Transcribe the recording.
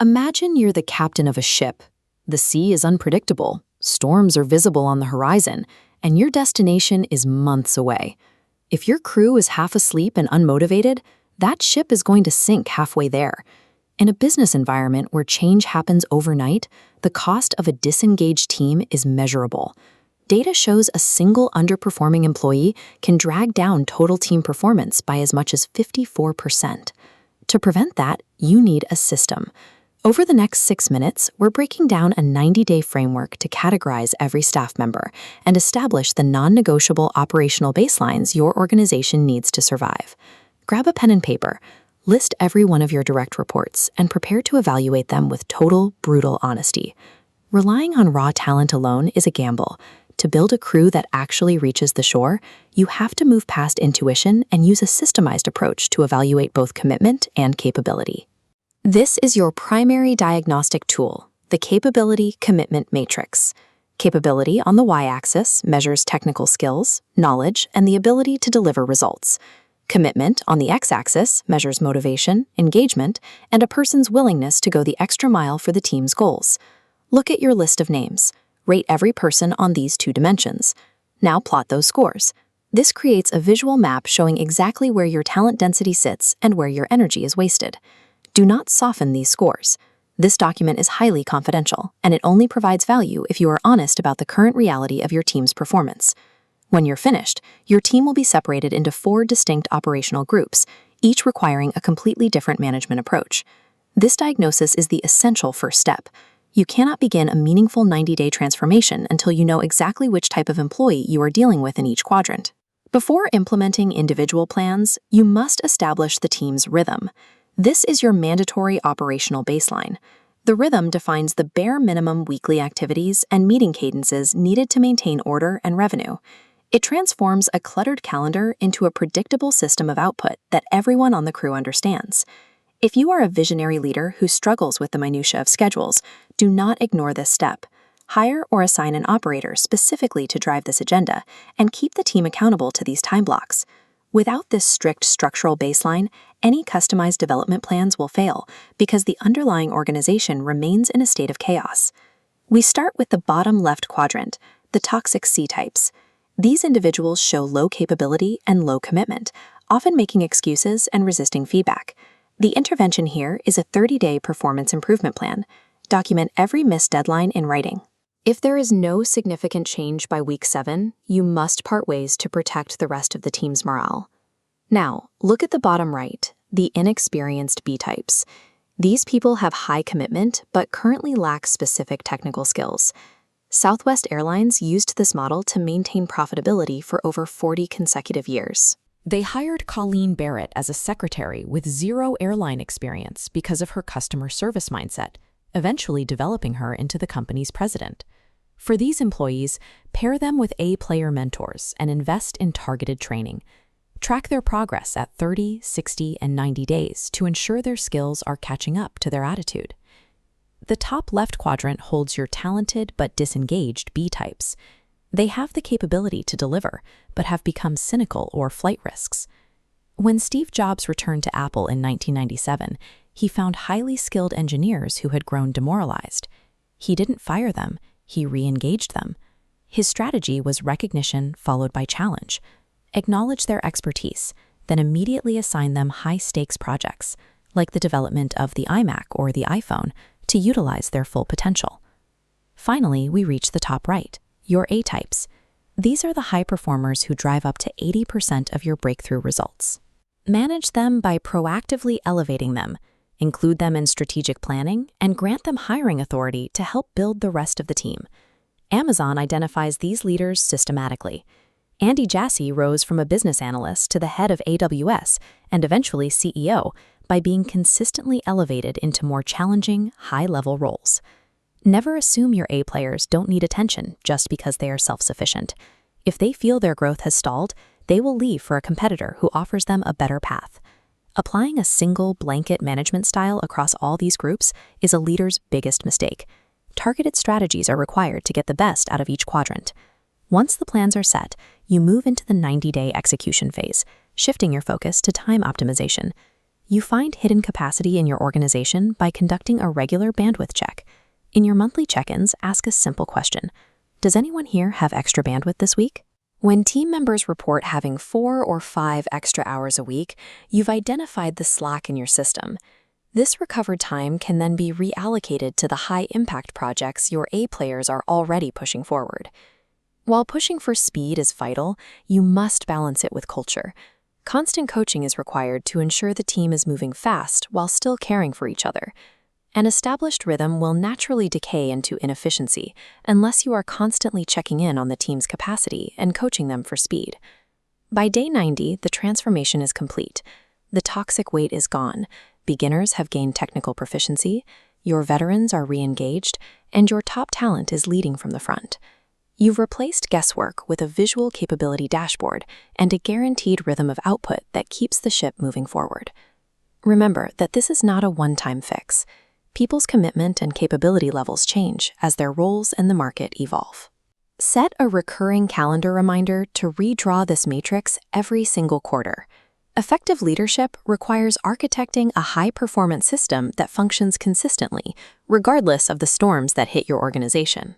Imagine you're the captain of a ship. The sea is unpredictable, storms are visible on the horizon, and your destination is months away. If your crew is half asleep and unmotivated, that ship is going to sink halfway there. In a business environment where change happens overnight, the cost of a disengaged team is measurable. Data shows a single underperforming employee can drag down total team performance by as much as 54%. To prevent that, you need a system. Over the next 6 minutes, we're breaking down a 90-day framework to categorize every staff member and establish the non-negotiable operational baselines your organization needs to survive. Grab a pen and paper, list every one of your direct reports, and prepare to evaluate them with total, brutal honesty. Relying on raw talent alone is a gamble. To build a crew that actually reaches the shore, you have to move past intuition and use a systemized approach to evaluate both commitment and capability. This is your primary diagnostic tool, the Capability Commitment Matrix. Capability on the y-axis measures technical skills, knowledge, and the ability to deliver results. Commitment on the x-axis measures motivation, engagement, and a person's willingness to go the extra mile for the team's goals. Look at your list of names. Rate every person on these 2 dimensions. Now plot those scores. This creates a visual map showing exactly where your talent density sits and where your energy is wasted. Do not soften these scores. This document is highly confidential, and it only provides value if you are honest about the current reality of your team's performance. When you're finished, your team will be separated into 4 distinct operational groups, each requiring a completely different management approach. This diagnosis is the essential first step. You cannot begin a meaningful 90-day transformation until you know exactly which type of employee you are dealing with in each quadrant. Before implementing individual plans, you must establish the team's rhythm. This is your mandatory operational baseline. The rhythm defines the bare minimum weekly activities and meeting cadences needed to maintain order and revenue. It transforms a cluttered calendar into a predictable system of output that everyone on the crew understands. If you are a visionary leader who struggles with the minutiae of schedules, do not ignore this step. Hire or assign an operator specifically to drive this agenda and keep the team accountable to these time blocks. Without this strict structural baseline, any customized development plans will fail because the underlying organization remains in a state of chaos. We start with the bottom left quadrant, the toxic C-types. These individuals show low capability and low commitment, often making excuses and resisting feedback. The intervention here is a 30-day performance improvement plan. Document every missed deadline in writing. If there is no significant change by week 7, you must part ways to protect the rest of the team's morale. Now, look at the bottom right, the inexperienced B-types. These people have high commitment but currently lack specific technical skills. Southwest Airlines used this model to maintain profitability for over 40 consecutive years. They hired Colleen Barrett as a secretary with 0 airline experience because of her customer service mindset, eventually developing her into the company's president. For these employees, pair them with A-player mentors and invest in targeted training. Track their progress at 30, 60, and 90 days to ensure their skills are catching up to their attitude. The top left quadrant holds your talented but disengaged B-types. They have the capability to deliver, but have become cynical or flight risks. When Steve Jobs returned to Apple in 1997, he found highly skilled engineers who had grown demoralized. He didn't fire them, he re-engaged them. His strategy was recognition followed by challenge. Acknowledge their expertise, then immediately assign them high-stakes projects, like the development of the iMac or the iPhone, to utilize their full potential. Finally, we reach the top right, your A-types. These are the high performers who drive up to 80% of your breakthrough results. Manage them by proactively elevating them, include them in strategic planning, and grant them hiring authority to help build the rest of the team. Amazon identifies these leaders systematically. Andy Jassy rose from a business analyst to the head of AWS and eventually CEO by being consistently elevated into more challenging, high-level roles. Never assume your A players don't need attention just because they are self-sufficient. If they feel their growth has stalled, they will leave for a competitor who offers them a better path. Applying a single blanket management style across all these groups is a leader's biggest mistake. Targeted strategies are required to get the best out of each quadrant. Once the plans are set, you move into the 90-day execution phase, shifting your focus to time optimization. You find hidden capacity in your organization by conducting a regular bandwidth check. In your monthly check-ins, ask a simple question. Does anyone here have extra bandwidth this week? When team members report having 4 or 5 extra hours a week, you've identified the slack in your system. This recovered time can then be reallocated to the high-impact projects your A players are already pushing forward. While pushing for speed is vital, you must balance it with culture. Constant coaching is required to ensure the team is moving fast while still caring for each other. An established rhythm will naturally decay into inefficiency unless you are constantly checking in on the team's capacity and coaching them for speed. By day 90, the transformation is complete. The toxic weight is gone, beginners have gained technical proficiency, your veterans are re-engaged, and your top talent is leading from the front. You've replaced guesswork with a visual capability dashboard and a guaranteed rhythm of output that keeps the ship moving forward. Remember that this is not a one-time fix. People's commitment and capability levels change as their roles and the market evolve. Set a recurring calendar reminder to redraw this matrix every single quarter. Effective leadership requires architecting a high-performance system that functions consistently, regardless of the storms that hit your organization.